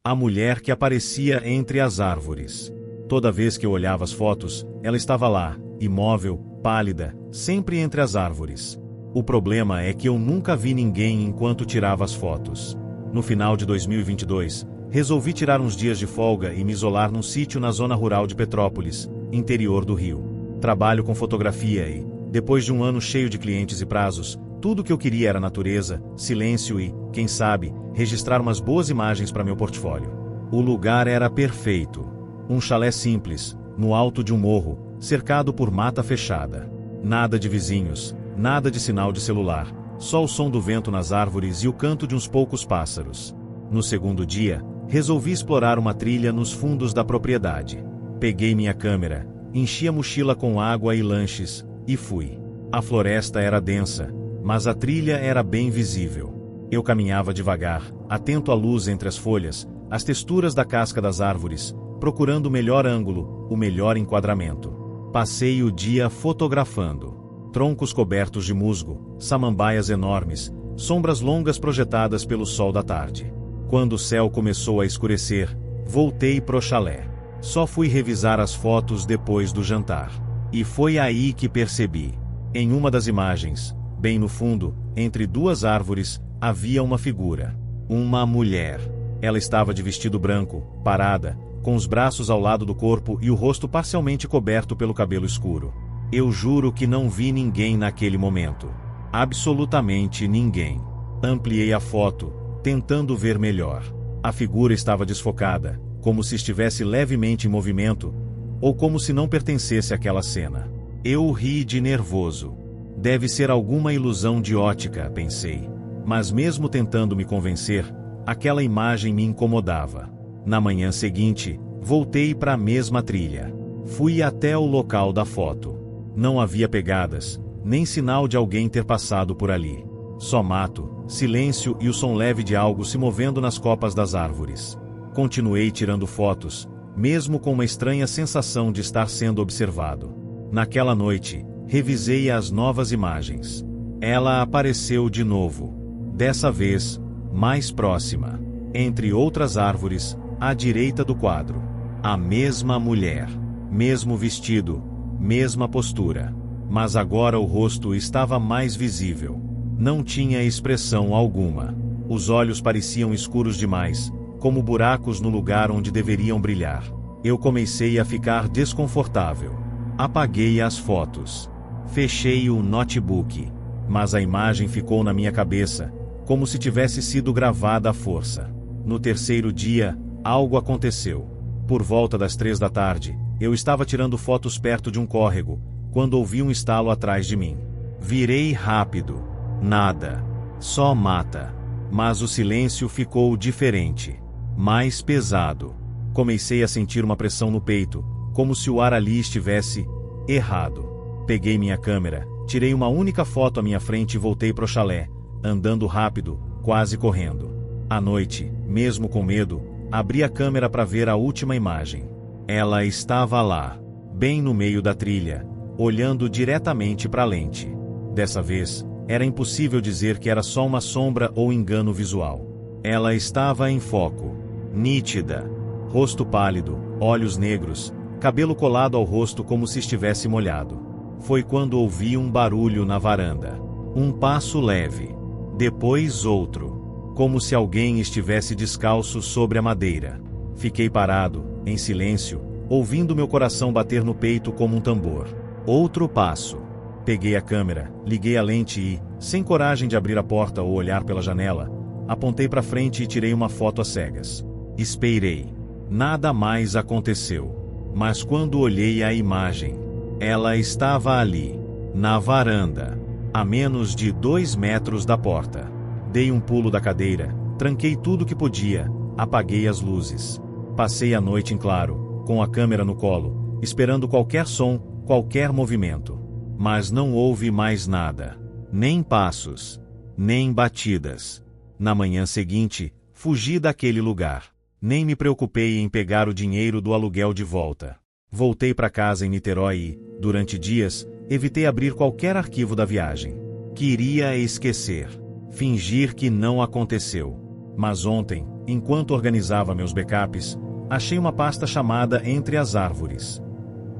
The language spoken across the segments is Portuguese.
A mulher que aparecia entre as árvores. Toda vez que eu olhava as fotos, ela estava lá, imóvel, pálida, sempre entre as árvores. O problema é que eu nunca vi ninguém enquanto tirava as fotos. No final de 2022, resolvi tirar uns dias de folga e me isolar num sítio na zona rural de Petrópolis, interior do Rio. Trabalho com fotografia e, depois de um ano cheio de clientes e prazos, tudo que eu queria era natureza, silêncio e, quem sabe, registrar umas boas imagens para meu portfólio. O lugar era perfeito. Um chalé simples, no alto de um morro, cercado por mata fechada. Nada de vizinhos, nada de sinal de celular, só o som do vento nas árvores e o canto de uns poucos pássaros. No segundo dia, resolvi explorar uma trilha nos fundos da propriedade. Peguei minha câmera, enchi a mochila com água e lanches, e fui. A floresta era densa, mas a trilha era bem visível. Eu caminhava devagar, atento à luz entre as folhas, às texturas da casca das árvores, procurando o melhor ângulo, o melhor enquadramento. Passei o dia fotografando. Troncos cobertos de musgo, samambaias enormes, sombras longas projetadas pelo sol da tarde. Quando o céu começou a escurecer, voltei pro chalé. Só fui revisar as fotos depois do jantar. E foi aí que percebi. Em uma das imagens, bem no fundo, entre duas árvores, havia uma figura. Uma mulher. Ela estava de vestido branco, parada, com os braços ao lado do corpo e o rosto parcialmente coberto pelo cabelo escuro. Eu juro que não vi ninguém naquele momento. Absolutamente ninguém. Ampliei a foto, tentando ver melhor. A figura estava desfocada, como se estivesse levemente em movimento, ou como se não pertencesse àquela cena. Eu ri de nervoso. Deve ser alguma ilusão de ótica, pensei. Mas mesmo tentando me convencer, aquela imagem me incomodava. Na manhã seguinte, voltei para a mesma trilha. Fui até o local da foto. Não havia pegadas, nem sinal de alguém ter passado por ali. Só mato, silêncio e o som leve de algo se movendo nas copas das árvores. Continuei tirando fotos, mesmo com uma estranha sensação de estar sendo observado. Naquela noite, revisei as novas imagens. Ela apareceu de novo. Dessa vez, mais próxima. Entre outras árvores, à direita do quadro. A mesma mulher. Mesmo vestido, mesma postura. Mas agora o rosto estava mais visível. Não tinha expressão alguma. Os olhos pareciam escuros demais, como buracos no lugar onde deveriam brilhar. Eu comecei a ficar desconfortável. Apaguei as fotos. Fechei o notebook. Mas a imagem ficou na minha cabeça, como se tivesse sido gravada à força. No terceiro dia, algo aconteceu. Por volta das 3 da tarde, eu estava tirando fotos perto de um córrego, quando ouvi um estalo atrás de mim. Virei rápido. Nada. Só mata. Mas o silêncio ficou diferente. Mais pesado. Comecei a sentir uma pressão no peito, como se o ar ali estivesse errado. Peguei minha câmera, tirei uma única foto à minha frente e voltei pro chalé, andando rápido, quase correndo. À noite, mesmo com medo, abri a câmera para ver a última imagem. Ela estava lá, bem no meio da trilha, olhando diretamente para a lente. Dessa vez, era impossível dizer que era só uma sombra ou engano visual. Ela estava em foco, nítida. Rosto pálido, olhos negros, cabelo colado ao rosto como se estivesse molhado. Foi quando ouvi um barulho na varanda. Um passo leve. Depois outro. Como se alguém estivesse descalço sobre a madeira. Fiquei parado, em silêncio, ouvindo meu coração bater no peito como um tambor. Outro passo. Peguei a câmera, liguei a lente e, sem coragem de abrir a porta ou olhar pela janela, apontei para frente e tirei uma foto às cegas. Esperei. Nada mais aconteceu. Mas quando olhei a imagem, ela estava ali, na varanda, a menos de 2 metros da porta. Dei um pulo da cadeira, tranquei tudo que podia, apaguei as luzes. Passei a noite em claro, com a câmera no colo, esperando qualquer som, qualquer movimento. Mas não houve mais nada. Nem passos, nem batidas. Na manhã seguinte, fugi daquele lugar. Nem me preocupei em pegar o dinheiro do aluguel de volta. Voltei para casa em Niterói e, durante dias, evitei abrir qualquer arquivo da viagem. Queria esquecer. Fingir que não aconteceu. Mas ontem, enquanto organizava meus backups, achei uma pasta chamada Entre as Árvores.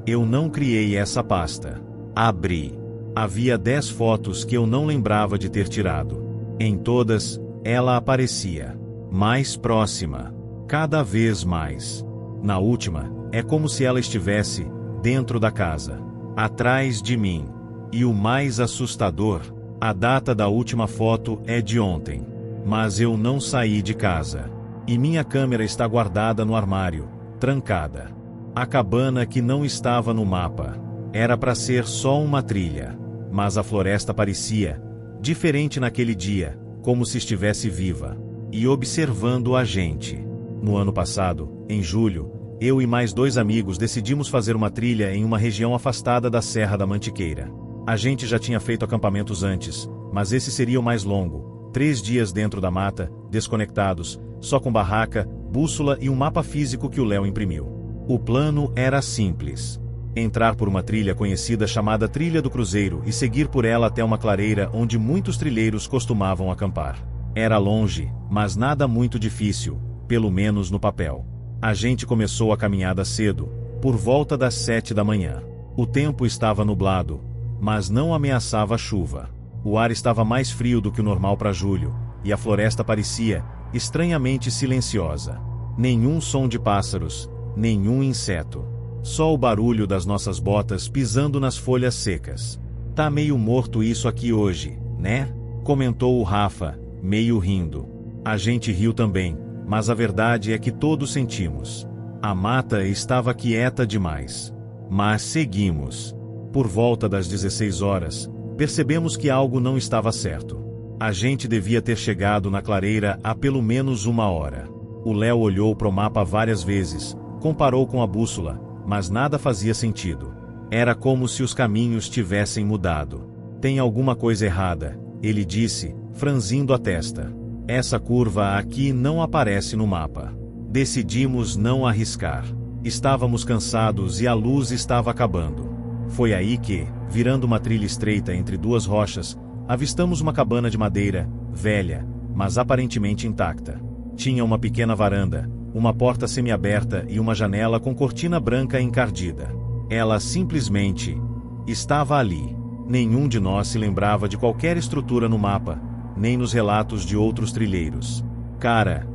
Eu não criei essa pasta. Abri. Havia 10 fotos que eu não lembrava de ter tirado. Em todas, ela aparecia mais próxima, cada vez mais. Na última, é como se ela estivesse dentro da casa, atrás de mim. E o mais assustador, a data da última foto é de ontem. Mas eu não saí de casa. E minha câmera está guardada no armário, trancada. A cabana que não estava no mapa. Era para ser só uma trilha. Mas a floresta parecia diferente naquele dia, como se estivesse viva e observando a gente. No ano passado, em julho, eu e mais 2 amigos decidimos fazer uma trilha em uma região afastada da Serra da Mantiqueira. A gente já tinha feito acampamentos antes, mas esse seria o mais longo. 3 dias dentro da mata, desconectados, só com barraca, bússola e um mapa físico que o Léo imprimiu. O plano era simples. Entrar por uma trilha conhecida chamada Trilha do Cruzeiro e seguir por ela até uma clareira onde muitos trilheiros costumavam acampar. Era longe, mas nada muito difícil, pelo menos no papel. A gente começou a caminhada cedo, por volta das 7 da manhã. O tempo estava nublado, mas não ameaçava chuva. O ar estava mais frio do que o normal para julho, e a floresta parecia estranhamente silenciosa. Nenhum som de pássaros, nenhum inseto. Só o barulho das nossas botas pisando nas folhas secas. Tá meio morto isso aqui hoje, né? Comentou o Rafa, meio rindo. A gente riu também, mas a verdade é que todos sentimos. A mata estava quieta demais. Mas seguimos. Por volta das 16 horas, percebemos que algo não estava certo. A gente devia ter chegado na clareira há pelo menos 1 hora. O Léo olhou pro mapa várias vezes, comparou com a bússola, mas nada fazia sentido. Era como se os caminhos tivessem mudado. Tem alguma coisa errada, ele disse, franzindo a testa. Essa curva aqui não aparece no mapa. Decidimos não arriscar. Estávamos cansados e a luz estava acabando. Foi aí que, virando uma trilha estreita entre 2 rochas, avistamos uma cabana de madeira, velha, mas aparentemente intacta. Tinha uma pequena varanda, uma porta semiaberta e uma janela com cortina branca encardida. Ela simplesmente estava ali. Nenhum de nós se lembrava de qualquer estrutura no mapa, nem nos relatos de outros trilheiros. Cara,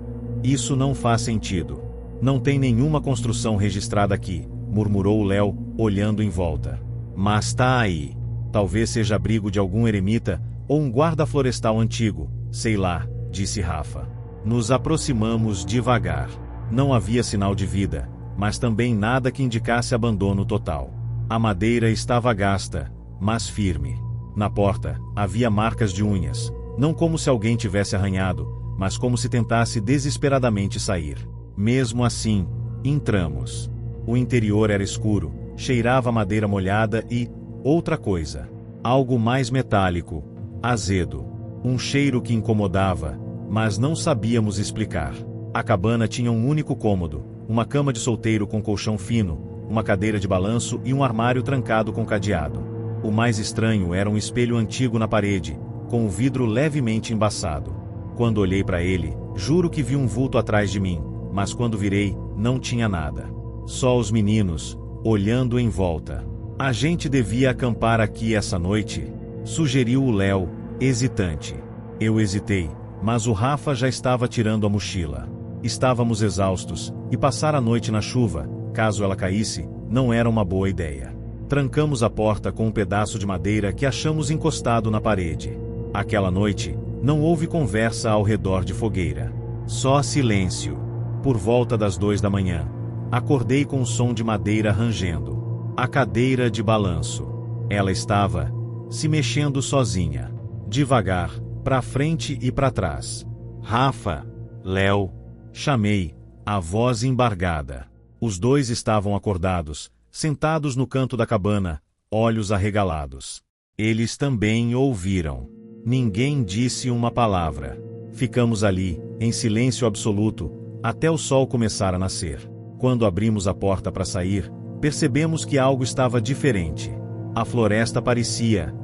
isso não faz sentido. Não tem nenhuma construção registrada aqui, murmurou o Léo, olhando em volta. Mas tá aí. Talvez seja abrigo de algum eremita ou um guarda florestal antigo, sei lá, disse Rafa. Nos aproximamos devagar. Não havia sinal de vida, mas também nada que indicasse abandono total. A madeira estava gasta, mas firme. Na porta, havia marcas de unhas, não como se alguém tivesse arranhado, mas como se tentasse desesperadamente sair. Mesmo assim, entramos. O interior era escuro, cheirava a madeira molhada e, outra coisa, algo mais metálico, azedo. Um cheiro que incomodava, mas não sabíamos explicar. A cabana tinha um único cômodo, uma cama de solteiro com colchão fino, uma cadeira de balanço e um armário trancado com cadeado. O mais estranho era um espelho antigo na parede, com o vidro levemente embaçado. Quando olhei para ele, juro que vi um vulto atrás de mim, mas quando virei, não tinha nada. Só os meninos, olhando em volta. A gente devia acampar aqui essa noite? Sugeriu o Léo, hesitante. Eu hesitei, mas o Rafa já estava tirando a mochila. Estávamos exaustos, e passar a noite na chuva, caso ela caísse, não era uma boa ideia. Trancamos a porta com um pedaço de madeira que achamos encostado na parede. Aquela noite, não houve conversa ao redor de fogueira. Só silêncio. Por volta das 2 da manhã, acordei com o som de madeira rangendo. A cadeira de balanço. Ela estava se mexendo sozinha. Devagar, para frente e para trás. Rafa, Léo, chamei, a voz embargada. Os 2 estavam acordados, sentados no canto da cabana, olhos arregalados. Eles também ouviram. Ninguém disse uma palavra. Ficamos ali, em silêncio absoluto, até o sol começar a nascer. Quando abrimos a porta para sair, percebemos que algo estava diferente. A floresta parecia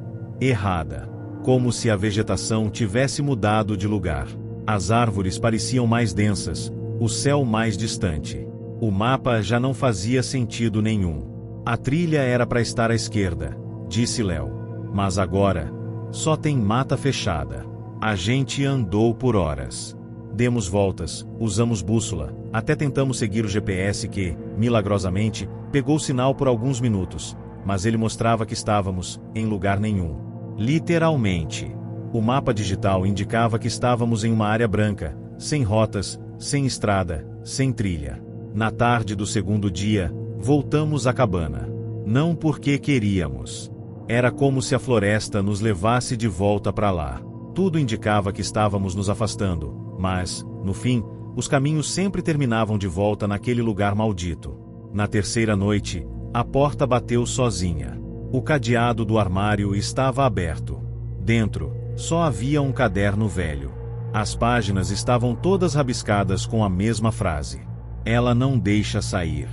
errada, como se a vegetação tivesse mudado de lugar. As árvores pareciam mais densas, o céu mais distante. O mapa já não fazia sentido nenhum. A trilha era para estar à esquerda, disse Léo. Mas agora, só tem mata fechada. A gente andou por horas. Demos voltas, usamos bússola, até tentamos seguir o GPS que, milagrosamente, pegou sinal por alguns minutos, mas ele mostrava que estávamos em lugar nenhum. Literalmente. O mapa digital indicava que estávamos em uma área branca, sem rotas, sem estrada, sem trilha. Na tarde do segundo dia, voltamos à cabana. Não porque queríamos. Era como se a floresta nos levasse de volta para lá. Tudo indicava que estávamos nos afastando, mas, no fim, os caminhos sempre terminavam de volta naquele lugar maldito. Na terceira noite, a porta bateu sozinha. O cadeado do armário estava aberto. Dentro, só havia um caderno velho. As páginas estavam todas rabiscadas com a mesma frase: "Ela não deixa sair."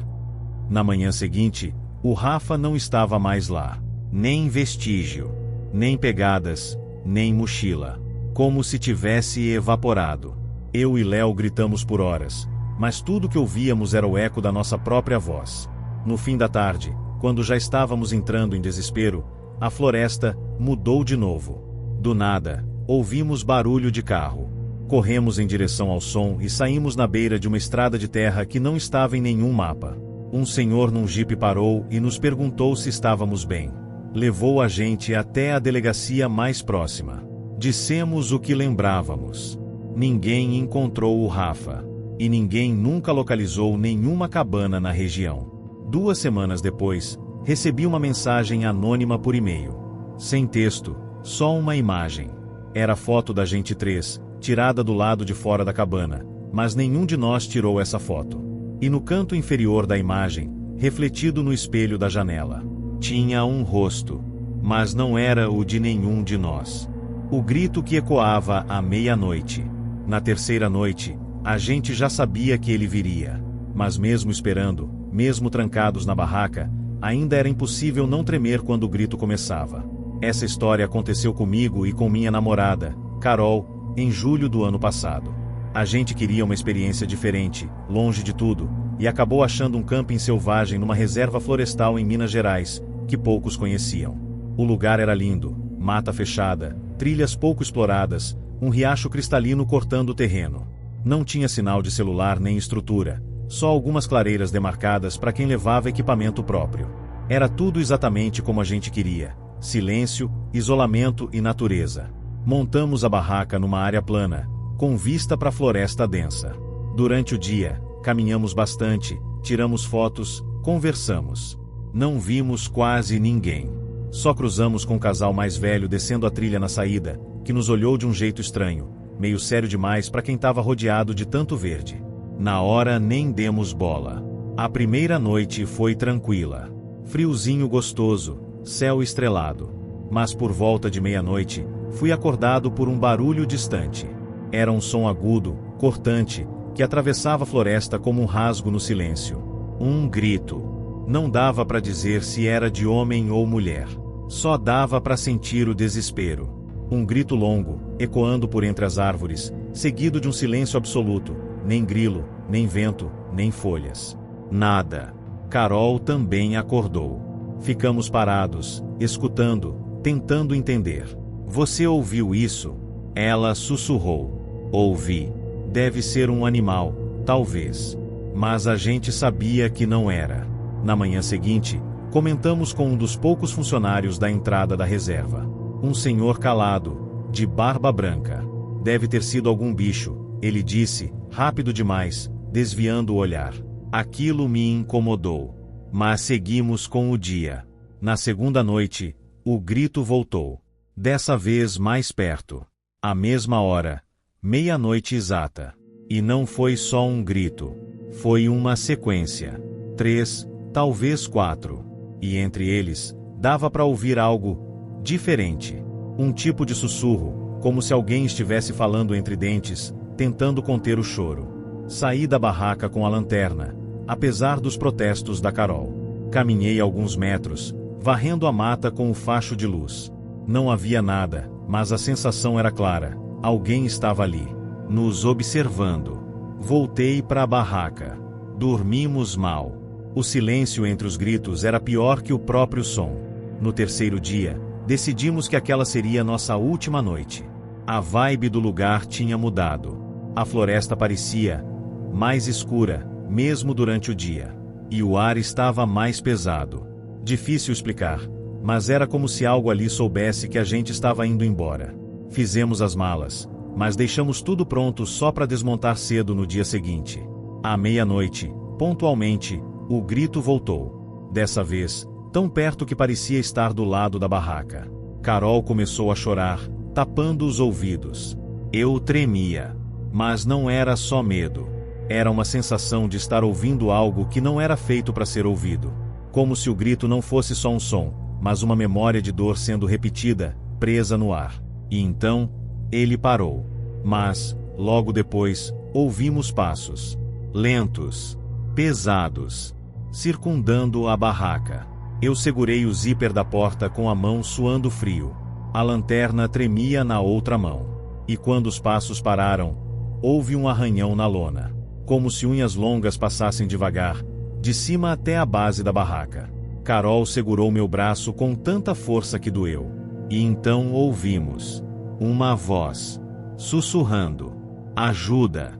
Na manhã seguinte, o Rafa não estava mais lá. Nem vestígio, nem pegadas, nem mochila. Como se tivesse evaporado. Eu e Léo gritamos por horas, mas tudo que ouvíamos era o eco da nossa própria voz. No fim da tarde, quando já estávamos entrando em desespero, a floresta mudou de novo. Do nada, ouvimos barulho de carro. Corremos em direção ao som e saímos na beira de uma estrada de terra que não estava em nenhum mapa. Um senhor num jipe parou e nos perguntou se estávamos bem. Levou a gente até a delegacia mais próxima. Dissemos o que lembrávamos. Ninguém encontrou o Rafa. E ninguém nunca localizou nenhuma cabana na região. 2 semanas depois, recebi uma mensagem anônima por e-mail. Sem texto, só uma imagem. Era a foto da gente 3, tirada do lado de fora da cabana, mas nenhum de nós tirou essa foto. E no canto inferior da imagem, refletido no espelho da janela, tinha um rosto, mas não era o de nenhum de nós. O grito que ecoava à meia-noite. Na terceira noite, a gente já sabia que ele viria. Mas mesmo esperando, mesmo trancados na barraca, ainda era impossível não tremer quando o grito começava. Essa história aconteceu comigo e com minha namorada, Carol, em julho do ano passado. A gente queria uma experiência diferente, longe de tudo, e acabou achando um camping selvagem numa reserva florestal em Minas Gerais, que poucos conheciam. O lugar era lindo, mata fechada, trilhas pouco exploradas, um riacho cristalino cortando o terreno. Não tinha sinal de celular nem estrutura, só algumas clareiras demarcadas para quem levava equipamento próprio. Era tudo exatamente como a gente queria: silêncio, isolamento e natureza. Montamos a barraca numa área plana, com vista para a floresta densa. Durante o dia, caminhamos bastante, tiramos fotos, conversamos. Não vimos quase ninguém. Só cruzamos com o casal mais velho descendo a trilha na saída, que nos olhou de um jeito estranho, meio sério demais para quem estava rodeado de tanto verde. Na hora nem demos bola. A primeira noite foi tranquila. Friozinho gostoso, céu estrelado. Mas por volta de meia-noite, fui acordado por um barulho distante. Era um som agudo, cortante, que atravessava a floresta como um rasgo no silêncio. Um grito. Não dava para dizer se era de homem ou mulher. Só dava para sentir o desespero. Um grito longo, ecoando por entre as árvores, seguido de um silêncio absoluto. Nem grilo, nem vento, nem folhas. Nada. Carol também acordou. Ficamos parados, escutando, tentando entender. "Você ouviu isso?" Ela sussurrou. "Ouvi. Deve ser um animal, talvez." Mas a gente sabia que não era. Na manhã seguinte, comentamos com um dos poucos funcionários da entrada da reserva. Um senhor calado, de barba branca. "Deve ter sido algum bicho", ele disse, rápido demais, desviando o olhar. Aquilo me incomodou. Mas seguimos com o dia. Na segunda noite, o grito voltou. Dessa vez mais perto. À mesma hora. Meia-noite exata. E não foi só um grito. Foi uma sequência. 3, talvez 4. E entre eles, dava para ouvir algo diferente. Um tipo de sussurro, como se alguém estivesse falando entre dentes, tentando conter o choro. Saí da barraca com a lanterna, apesar dos protestos da Carol. Caminhei alguns metros, varrendo a mata com o facho de luz. Não havia nada, mas a sensação era clara: alguém estava ali. nos observando. Voltei para a barraca. Dormimos mal. O silêncio entre os gritos era pior que o próprio som. No terceiro dia, decidimos que aquela seria nossa última noite. A vibe do lugar tinha mudado. A floresta parecia mais escura, mesmo durante o dia. E o ar estava mais pesado. Difícil explicar, mas era como se algo ali soubesse que a gente estava indo embora. Fizemos as malas, mas deixamos tudo pronto só para desmontar cedo no dia seguinte. À meia-noite, pontualmente, o grito voltou. Dessa vez, tão perto que parecia estar do lado da barraca. Carol começou a chorar, tapando os ouvidos. Eu tremia. Mas não era só medo. Era uma sensação de estar ouvindo algo que não era feito para ser ouvido. Como se o grito não fosse só um som, mas uma memória de dor sendo repetida, presa no ar. E então, ele parou. Mas, logo depois, ouvimos passos. Lentos. Pesados. Circundando a barraca. Eu segurei o zíper da porta com a mão suando frio. A lanterna tremia na outra mão. E quando os passos pararam, houve um arranhão na lona. Como se unhas longas passassem devagar, de cima até a base da barraca. Carol segurou meu braço com tanta força que doeu. E então ouvimos uma voz, sussurrando: ajuda.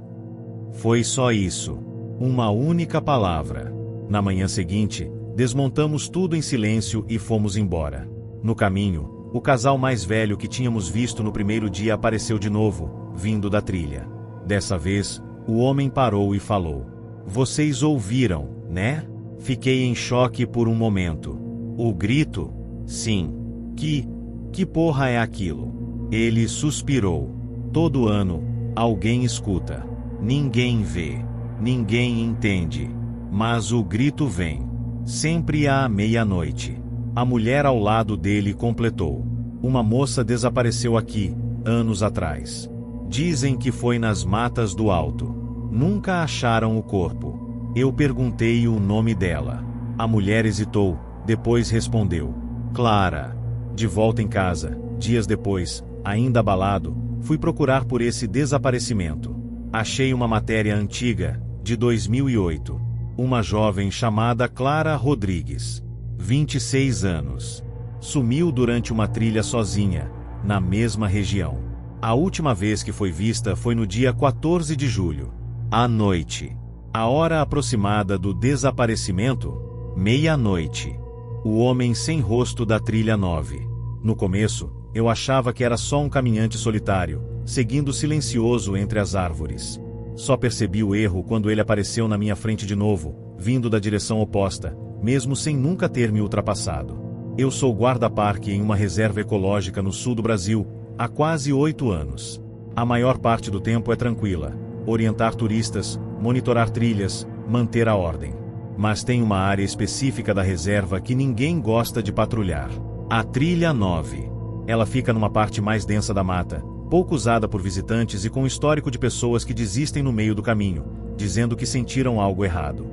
Foi só isso. Uma única palavra. Na manhã seguinte, desmontamos tudo em silêncio e fomos embora. No caminho, o casal mais velho que tínhamos visto no primeiro dia apareceu de novo, vindo da trilha. Dessa vez, o homem parou e falou: vocês ouviram, né? Fiquei em choque por um momento. O grito? Sim. Que porra é aquilo? Ele suspirou. Todo ano, alguém escuta. Ninguém vê. Ninguém entende. Mas o grito vem. Sempre à meia-noite. A mulher ao lado dele completou. Uma moça desapareceu aqui, anos atrás. Dizem que foi nas matas do alto. Nunca acharam o corpo. Eu perguntei o nome dela. A mulher hesitou, depois respondeu: Clara. De volta em casa, dias depois, ainda abalado, fui procurar por esse desaparecimento. Achei uma matéria antiga, de 2008. Uma jovem chamada Clara Rodrigues. 26 anos. Sumiu durante uma trilha sozinha, na mesma região. A última vez que foi vista foi no dia 14 de julho. À noite. A hora aproximada do desaparecimento? Meia-noite. O homem sem rosto da trilha 9. No começo, eu achava que era só um caminhante solitário, seguindo silencioso entre as árvores. Só percebi o erro quando ele apareceu na minha frente de novo, vindo da direção oposta, mesmo sem nunca ter me ultrapassado. Eu sou guarda-parque em uma reserva ecológica no sul do Brasil, há quase 8 anos. A maior parte do tempo é tranquila: orientar turistas, monitorar trilhas, manter a ordem. Mas tem uma área específica da reserva que ninguém gosta de patrulhar. A trilha 9. Ela fica numa parte mais densa da mata, pouco usada por visitantes e com histórico de pessoas que desistem no meio do caminho, dizendo que sentiram algo errado.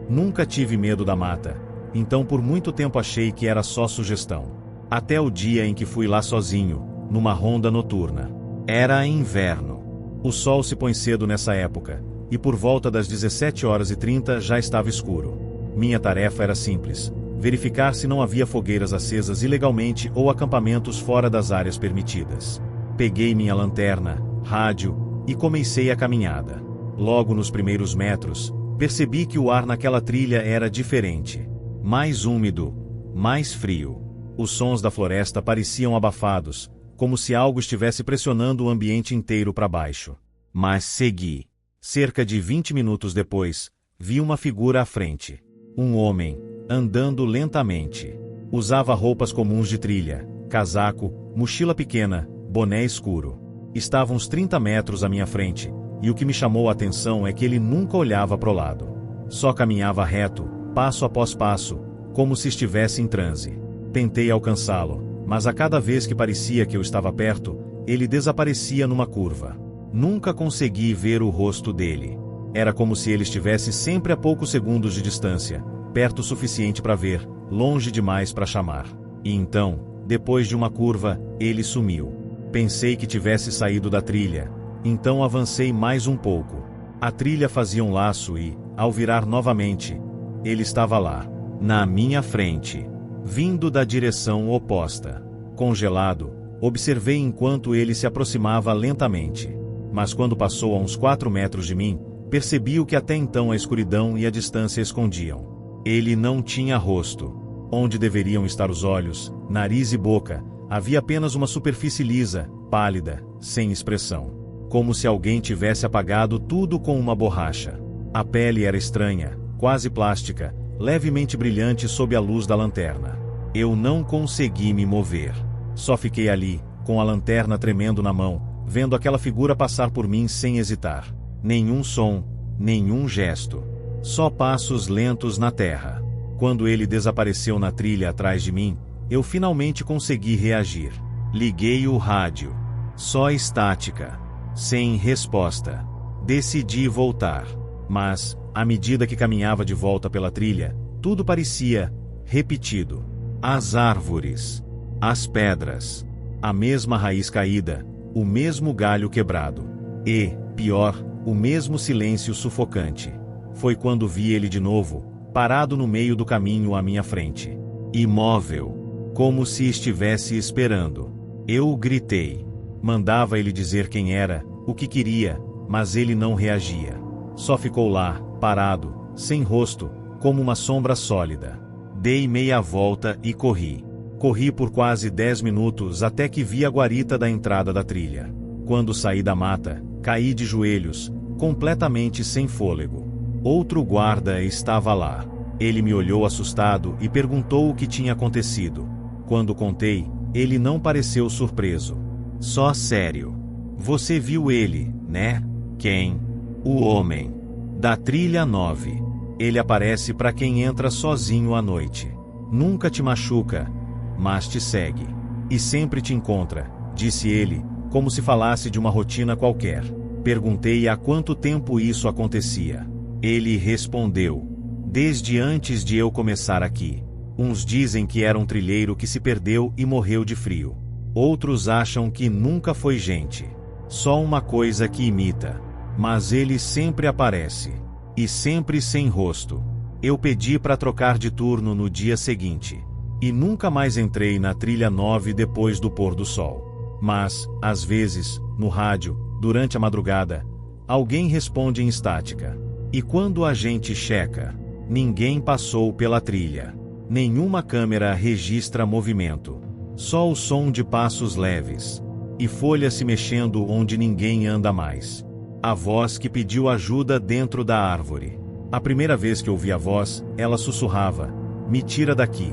Nunca tive medo da mata, então por muito tempo achei que era só sugestão. Até o dia em que fui lá sozinho, numa ronda noturna. Era inverno. O sol se põe cedo nessa época, e por volta das 17h30 já estava escuro. Minha tarefa era simples: verificar se não havia fogueiras acesas ilegalmente ou acampamentos fora das áreas permitidas. Peguei minha lanterna, rádio, e comecei a caminhada. Logo nos primeiros metros, percebi que o ar naquela trilha era diferente. Mais úmido, mais frio. Os sons da floresta pareciam abafados, como se algo estivesse pressionando o ambiente inteiro para baixo. Mas segui. Cerca de 20 minutos depois, vi uma figura à frente. Um homem, andando lentamente. Usava roupas comuns de trilha, casaco, mochila pequena, boné escuro. Estava uns 30 metros à minha frente, e o que me chamou a atenção é que ele nunca olhava para o lado. Só caminhava reto, passo após passo, como se estivesse em transe. Tentei alcançá-lo, mas a cada vez que parecia que eu estava perto, ele desaparecia numa curva. Nunca consegui ver o rosto dele. Era como se ele estivesse sempre a poucos segundos de distância, perto o suficiente para ver, longe demais para chamar. E então, depois de uma curva, ele sumiu. Pensei que tivesse saído da trilha, Então avancei mais um pouco. A trilha fazia um laço e, ao virar novamente, ele estava lá, na minha frente, vindo da direção oposta. Congelado, observei enquanto ele se aproximava lentamente. Mas quando passou a uns 4 metros de mim, percebi o que até então a escuridão e a distância escondiam. Ele não tinha rosto. Onde deveriam estar os olhos, nariz e boca, havia apenas uma superfície lisa, pálida, sem expressão. Como se alguém tivesse apagado tudo com uma borracha. A pele era estranha, quase plástica, levemente brilhante sob a luz da lanterna. Eu não consegui me mover. Só fiquei ali, com a lanterna tremendo na mão, vendo aquela figura passar por mim sem hesitar. Nenhum som, nenhum gesto. Só passos lentos na terra. Quando ele desapareceu na trilha atrás de mim, eu finalmente consegui reagir. Liguei o rádio. Só estática. Sem resposta. Decidi voltar. Mas, à medida que caminhava de volta pela trilha, tudo parecia repetido. As árvores. As pedras. A mesma raiz caída. O mesmo galho quebrado. E, pior, o mesmo silêncio sufocante. Foi quando vi ele de novo, parado no meio do caminho à minha frente. Imóvel. Como se estivesse esperando. Eu gritei. Mandava ele dizer quem era, o que queria, mas ele não reagia. Só ficou lá, parado, sem rosto, como uma sombra sólida. Dei meia volta e corri. Corri por quase 10 minutos até que vi a guarita da entrada da trilha. Quando saí da mata, caí de joelhos, completamente sem fôlego. Outro guarda estava lá. Ele me olhou assustado e perguntou o que tinha acontecido. Quando contei, ele não pareceu surpreso. Só sério. Você viu ele, né? Quem? O homem. Da trilha 9. Ele aparece para quem entra sozinho à noite. Nunca te machuca, mas te segue. E sempre te encontra, disse ele, como se falasse de uma rotina qualquer. Perguntei há quanto tempo isso acontecia. Ele respondeu: desde antes de eu começar aqui. Uns dizem que era um trilheiro que se perdeu e morreu de frio. Outros acham que nunca foi gente. Só uma coisa que imita. Mas ele sempre aparece. E sempre sem rosto. Eu pedi para trocar de turno no dia seguinte. E nunca mais entrei na trilha 9 depois do pôr do sol. Mas, às vezes, no rádio, durante a madrugada, alguém responde em estática. E quando a gente checa, ninguém passou pela trilha. Nenhuma câmera registra movimento. Só o som de passos leves. E folhas se mexendo onde ninguém anda mais. A voz que pediu ajuda dentro da árvore. A primeira vez que ouvi a voz, ela sussurrava: me tira daqui.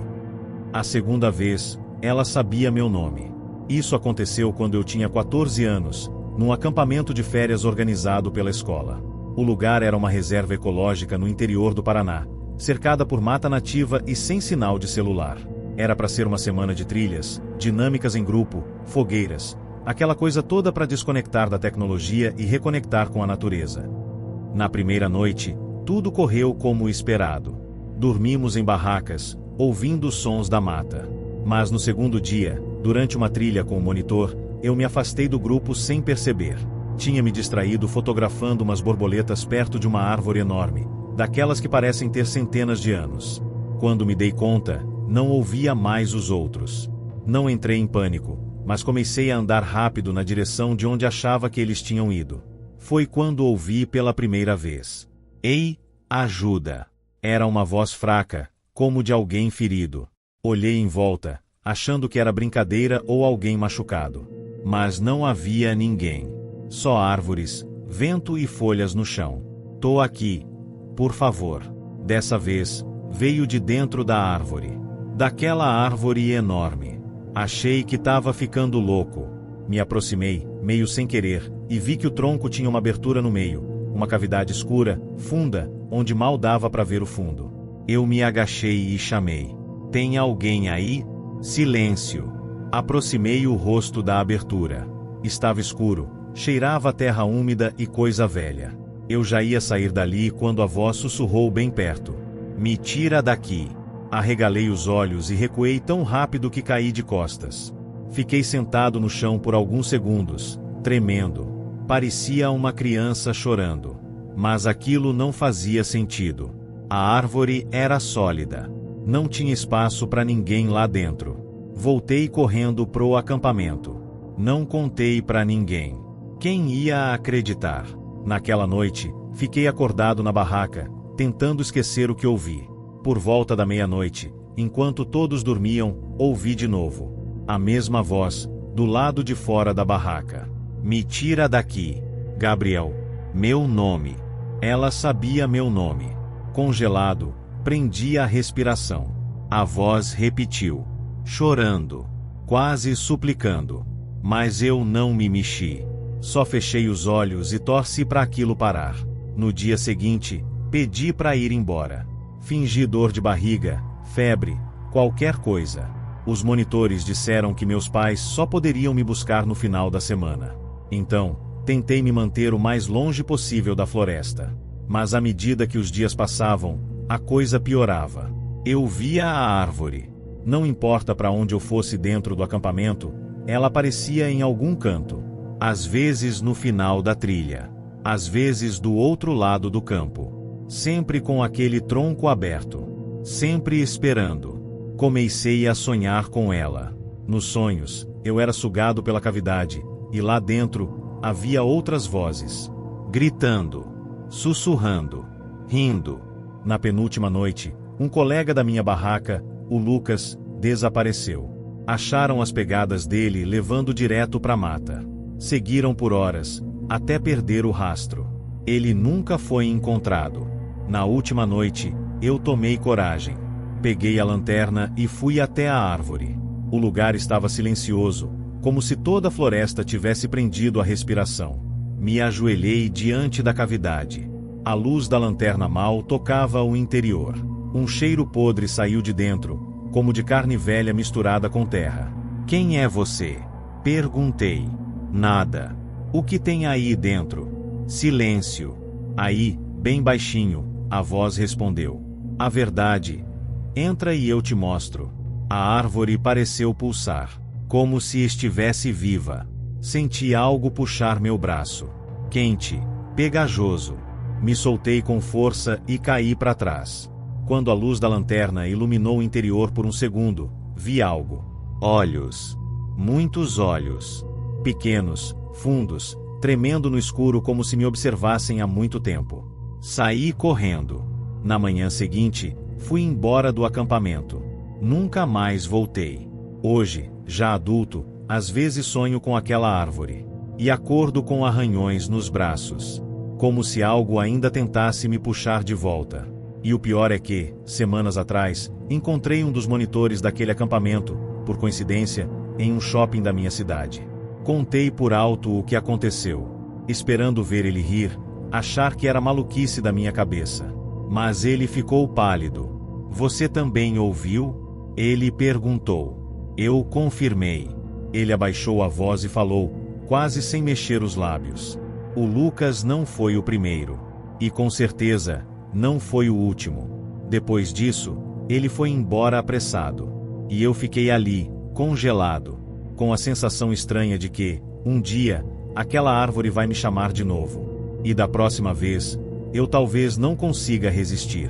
A segunda vez, ela sabia meu nome. Isso aconteceu quando eu tinha 14 anos, num acampamento de férias organizado pela escola. O lugar era uma reserva ecológica no interior do Paraná, cercada por mata nativa e sem sinal de celular. Era para ser uma semana de trilhas, dinâmicas em grupo, fogueiras, aquela coisa toda para desconectar da tecnologia e reconectar com a natureza. Na primeira noite, tudo correu como esperado. Dormimos em barracas, ouvindo os sons da mata. Mas no segundo dia, durante uma trilha com o monitor, eu me afastei do grupo sem perceber. Tinha me distraído fotografando umas borboletas perto de uma árvore enorme, daquelas que parecem ter centenas de anos. Quando me dei conta, não ouvia mais os outros. Não entrei em pânico, mas comecei a andar rápido na direção de onde achava que eles tinham ido. Foi quando ouvi pela primeira vez: ei, ajuda! Era uma voz fraca, como de alguém ferido. Olhei em volta, achando que era brincadeira ou alguém machucado. Mas não havia ninguém. Só árvores, vento e folhas no chão. Tô aqui. Por favor. Dessa vez, veio de dentro da árvore. Daquela árvore enorme. Achei que tava ficando louco. Me aproximei, meio sem querer, e vi que o tronco tinha uma abertura no meio, uma cavidade escura, funda, onde mal dava para ver o fundo. Eu me agachei e chamei: tem alguém aí? Silêncio. Aproximei o rosto da abertura. Estava escuro, cheirava a terra úmida e coisa velha. Eu já ia sair dali quando a voz sussurrou bem perto: me tira daqui. Arregalei os olhos e recuei tão rápido que caí de costas. Fiquei sentado no chão por alguns segundos, tremendo. Parecia uma criança chorando. Mas aquilo não fazia sentido. A árvore era sólida. Não tinha espaço para ninguém lá dentro. Voltei correndo pro acampamento. Não contei para ninguém. Quem ia acreditar? Naquela noite, fiquei acordado na barraca, tentando esquecer o que ouvi. Por volta da meia-noite, enquanto todos dormiam, ouvi de novo a mesma voz, do lado de fora da barraca. Me tira daqui, Gabriel. Meu nome. Ela sabia meu nome. Congelado, prendi a respiração. A voz repetiu, chorando, quase suplicando. Mas eu não me mexi. Só fechei os olhos e torci para aquilo parar. No dia seguinte, pedi para ir embora. Fingi dor de barriga, febre, qualquer coisa. Os monitores disseram que meus pais só poderiam me buscar no final da semana. Então, tentei me manter o mais longe possível da floresta. Mas à medida que os dias passavam, a coisa piorava. Eu via a árvore. Não importa para onde eu fosse dentro do acampamento, ela aparecia em algum canto. Às vezes no final da trilha. Às vezes do outro lado do campo. Sempre com aquele tronco aberto. Sempre esperando. Comecei a sonhar com ela. Nos sonhos, eu era sugado pela cavidade, e lá dentro, havia outras vozes. Gritando. Sussurrando. Rindo. Na penúltima noite, um colega da minha barraca, o Lucas, desapareceu. Acharam as pegadas dele levando direto para a mata. Seguiram por horas, até perder o rastro. Ele nunca foi encontrado. Na última noite, eu tomei coragem. Peguei a lanterna e fui até a árvore. O lugar estava silencioso, como se toda a floresta tivesse prendido a respiração. Me ajoelhei diante da cavidade. A luz da lanterna mal tocava o interior. Um cheiro podre saiu de dentro, como de carne velha misturada com terra. Quem é você? Perguntei. Nada. O que tem aí dentro? Silêncio. Aí, bem baixinho, a voz respondeu. A verdade. Entra e eu te mostro. A árvore pareceu pulsar, como se estivesse viva. Senti algo puxar meu braço. Quente, pegajoso. Me soltei com força e caí para trás. Quando a luz da lanterna iluminou o interior por um segundo, vi algo. Olhos. Muitos olhos. Pequenos, fundos, tremendo no escuro como se me observassem há muito tempo. Saí correndo. Na manhã seguinte, fui embora do acampamento. Nunca mais voltei. Hoje, já adulto, às vezes sonho com aquela árvore. E acordo com arranhões nos braços. Como se algo ainda tentasse me puxar de volta. E o pior é que, semanas atrás, encontrei um dos monitores daquele acampamento, por coincidência, em um shopping da minha cidade. Contei por alto o que aconteceu, esperando ver ele rir, achar que era maluquice da minha cabeça. Mas ele ficou pálido. Você também ouviu? Ele perguntou. Eu confirmei. Ele abaixou a voz e falou, quase sem mexer os lábios. O Lucas não foi o primeiro. E com certeza, não foi o último. Depois disso, ele foi embora apressado. E eu fiquei ali, congelado, com a sensação estranha de que, um dia, aquela árvore vai me chamar de novo. E da próxima vez, eu talvez não consiga resistir.